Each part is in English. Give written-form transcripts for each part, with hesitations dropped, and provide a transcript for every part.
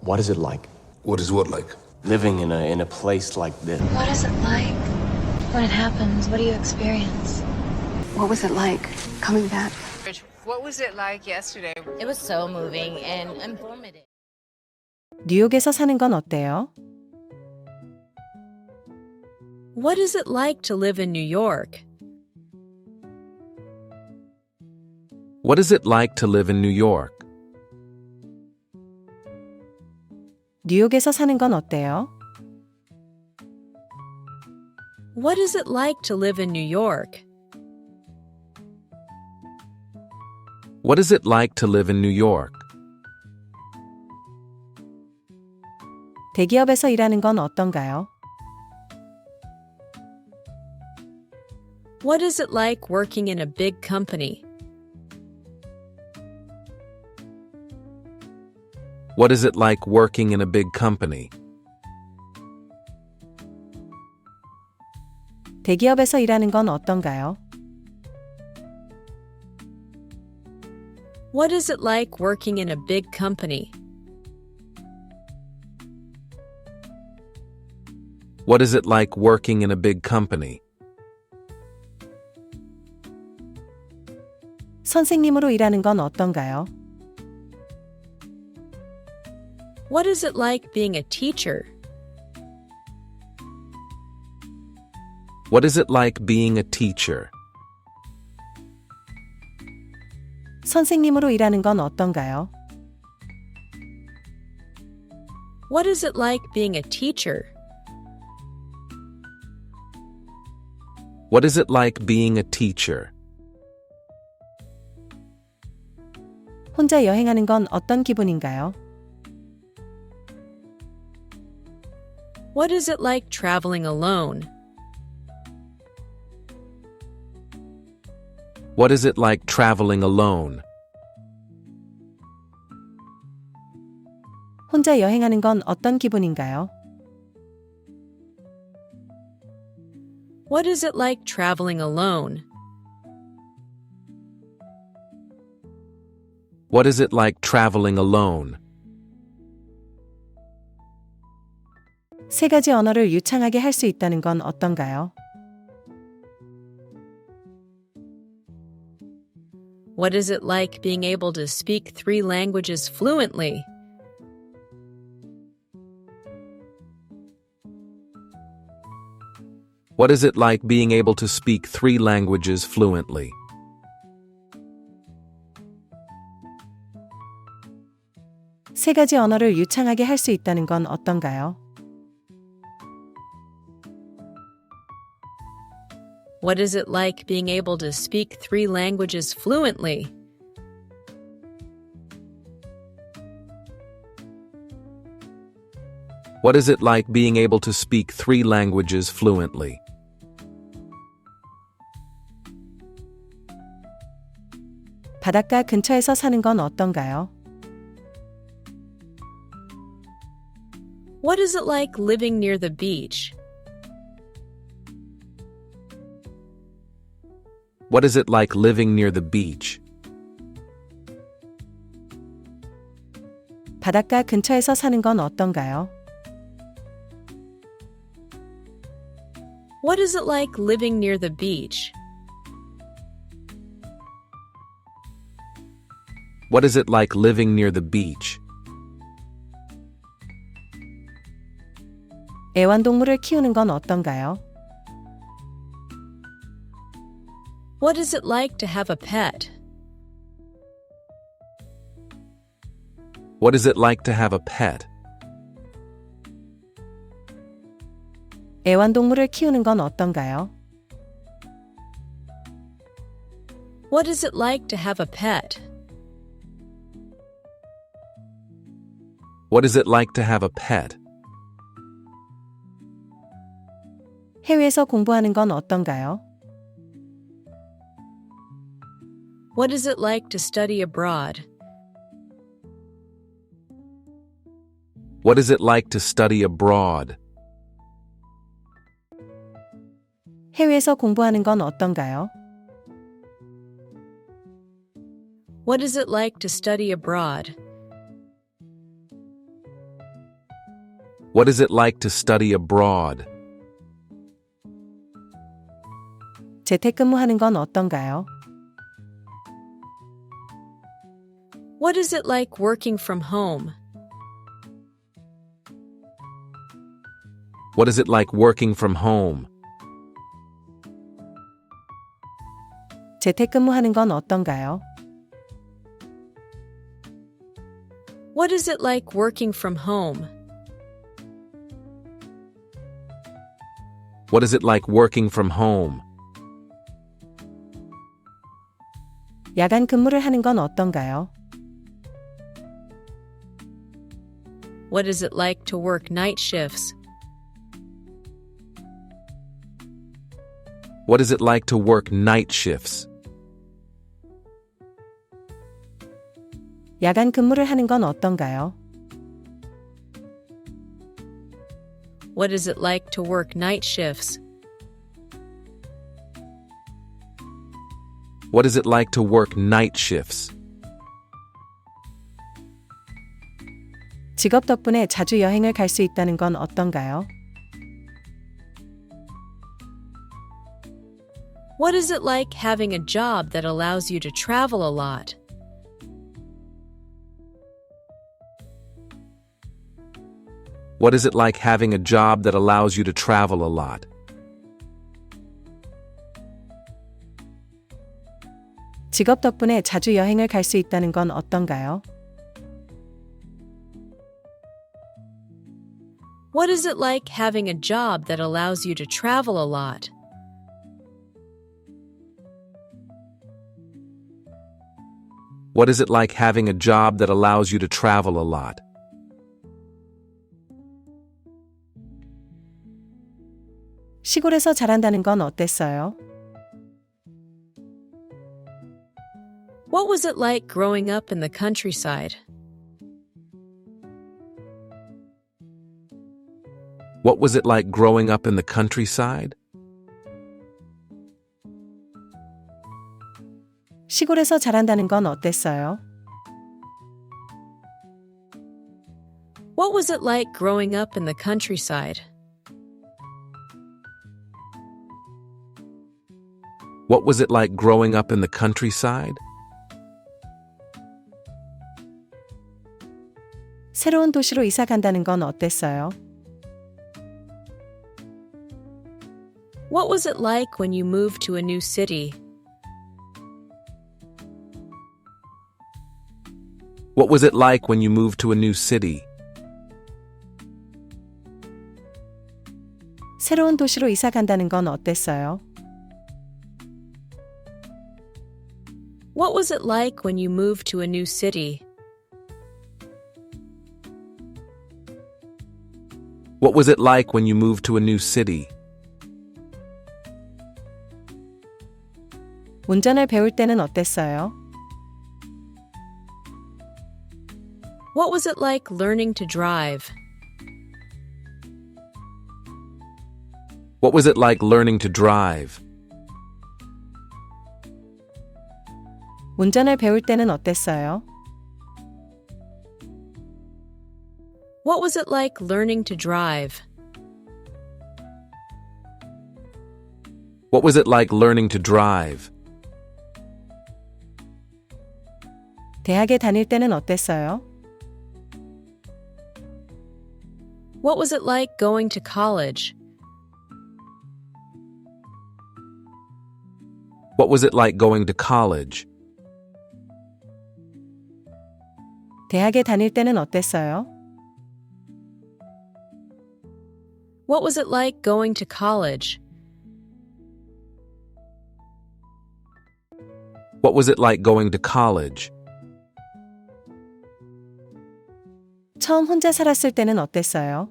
What is it like? What is what like? Living in a place like this. What is it like? When it happens, what do you experience? What was it like coming back? What was it like yesterday? It was so moving and informative. 뉴욕에서 사는 건 어때요? What is it like to live in New York? What is it like to live in New York? 뉴욕에서 사는 건 어때요? What is it like to live in New York? What is it like to live in New York? 대기업에서 일하는 건 어떤가요? What is it like working in a big company? What is it like working in a big company? 대기업에서 일하는 건 어떤가요? What is it like working in a big company? What is it like working in a big company? 선생님으로 일하는 건 어떤가요? What is it like being a teacher? What is it like being a teacher? 선생님으로 일하는 건 어떤가요? What is it like being a teacher? What is it like being a teacher? 혼자 여행하는 건 어떤 기분인가요? What is it like traveling alone? What is it like traveling alone? 혼자 여행하는 건 어떤 기분인가요? What is it like traveling alone? What is it like traveling alone? 세 가지 언어를 유창하게 할 수 있다는 건 어떤가요? What is it like being able to speak 3 languages fluently? What is it like being able to speak 3 languages fluently? 세 가지 언어를 유창하게 할 수 있다는 건 어떤가요? What is it like being able to speak 3 languages fluently? What is it like being able to speak 3 languages fluently? 바닷가 근처에서 사는 건 어떤가요? What is it like living near the beach? What is it like living near the beach? 바닷가 근처에서 사는 건 어떤가요? What is it like living near the beach? What is it like living near the beach? 애완동물을 키우는 건 어떤가요? What is it like to have a pet? What is it like to have a pet? 애완동물을 키우는 건 어떤가요? What is it like to have a pet? What is it like to have a pet? 해외에서 공부하는 건 어떤가요? What is it like to study abroad? What is it like to study abroad? 해외에서 공부하는 건 어떤가요? What is it like to study abroad? What is it like to study abroad? 재택근무하는 건 어떤가요? What is it like working from home? What is it like working from home? 재택근무하는 건 어떤가요? What is it like working from home? What is it like working from home? 야간 근무를 하는 건 어떤가요? What is it like to work night shifts? What is it like to work night shifts? 야간 근무를 하는 건 어떤가요? What is it like to work night shifts? What is it like to work night shifts? 직업 덕분에 자주 여행을 갈 수 있다는 건 어떤가요? What is it like having a job that allows you to travel a lot? What is it like having a job that allows you to travel a lot? 직업 덕분에 자주 여행을 갈 수 있다는 건 어떤가요? What is it like having a job that allows you to travel a lot? What is it like having a job that allows you to travel a lot? 시골에서 자란다는 건 어땠어요? What was it like growing up in the countryside? What was it like growing up in the countryside? 시골에서 자란다는 건 어땠어요? What was it like growing up in the countryside? What was it like growing up in the countryside? 새로운 도시로 이사 간다는 건 어땠어요? What was it like when you moved to a new city? What was it like when you moved to a new city? 새로운 도시로 이사 간다는 건 어땠어요? What was it like when you moved to a new city? What was it like when you moved to a new city? 운전을 배울 때는 어땠어요? What was it like learning to drive? What was it like learning to drive? 운전을 배울 때는 어땠어요? What was it like learning to drive? What was it like learning to drive? 대학에 다닐 때는 어땠어요? What was it like going to college? What was it like going to college? 대학에 다닐 때는 어땠어요? What was it like going to college? What was it like going to college? 처음 혼자 살았을 때는 어땠어요?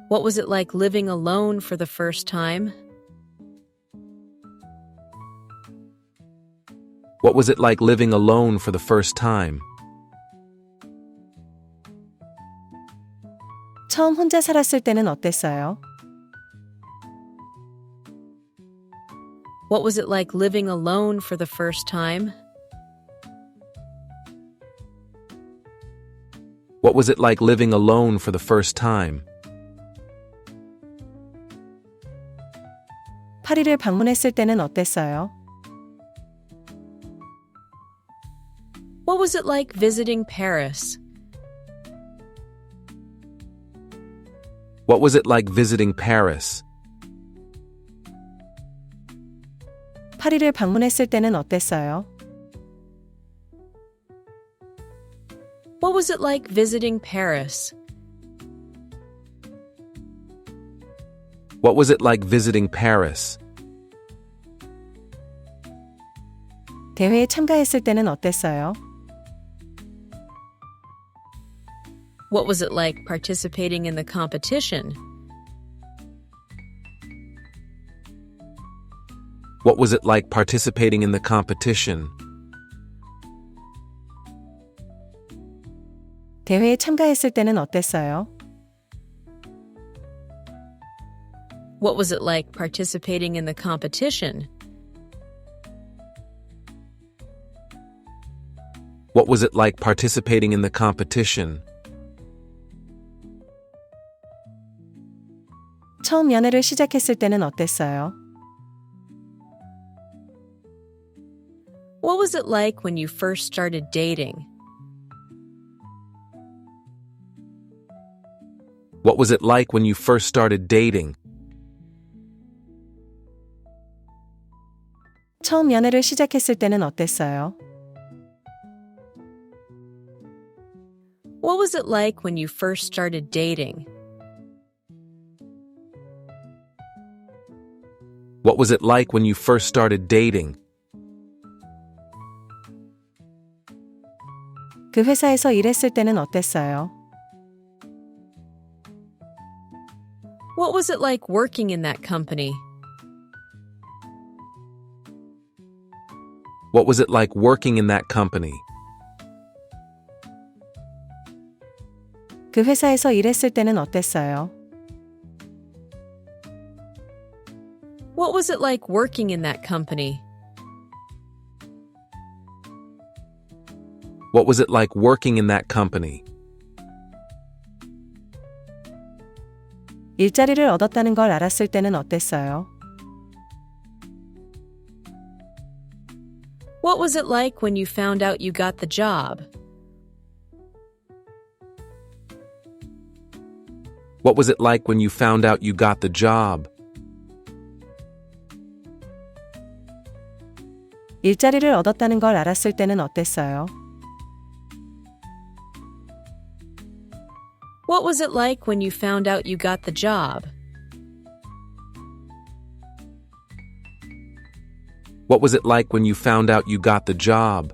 What was it like living alone for the first time? What was it like living alone for the first time? 처음 혼자 살았을 때는 어땠어요? What was it like living alone for the first time? What was it like living alone for the first time? 파리를 방문했을 때는 어땠어요? What was it like visiting Paris? What was it like visiting Paris? 파리를 방문했을 때는 어땠어요? What was it like visiting Paris? What was it like visiting Paris? 대회에 참가했을 때는 어땠어요? What was it like participating in the competition? What was it like participating in the competition? 대회에 참가했을 때는 어땠어요? What was it like participating in the competition? What was it like participating in the competition? 처음 연애를 시작했을 때는 어땠어요? What was it like when you first started dating? What was it like when you first started dating? 처음 연애를 시작했을 때는 어땠어요? What was it like when you first started dating? What was it like when you first started dating? 그 회사에서 일했을 때는 어땠어요? What was it like working in that company? What was it like working in that company? 그 회사에서 일했을 때는 어땠어요? What was it like working in that company? What was it like working in that company? 일자리를 얻었다는 걸 알았을 때는 어땠어요? What was it like when you found out you got the job? What was it like when you found out you got the job? 일자리를 얻었다는 걸 알았을 때는 어땠어요? What was it like when you found out you got the job? What was it like when you found out you got the job?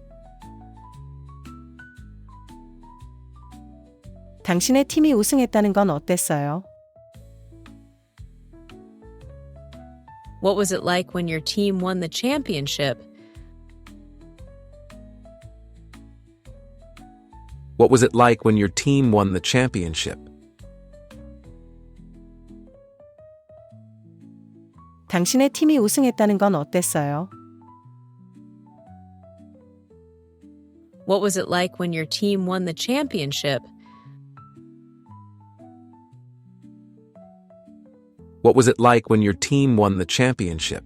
당신의 팀이 우승했다는 건 어땠어요? What was it like when your team won the championship? What was it like when your team won the championship? 당신의 팀이 우승했다는 건 어땠어요? What was it like when your team won the championship? What was it like when your team won the championship?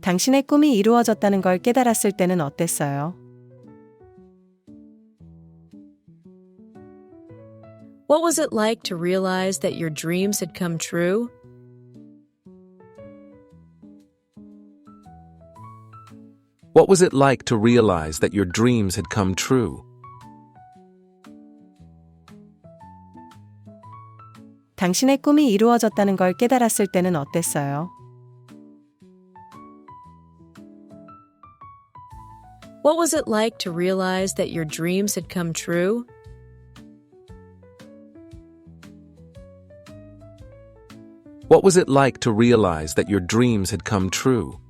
당신의 꿈이 이루어졌다는 걸 깨달았을 때는 어땠어요? What was it like to realize that your dreams had come true? What was it like to realize that your dreams had come true? 당신의 꿈이 이루어졌다는 걸 깨달았을 때는 어땠어요? What was it like to realize that your dreams had come true? What was it like to realize that your dreams had come true?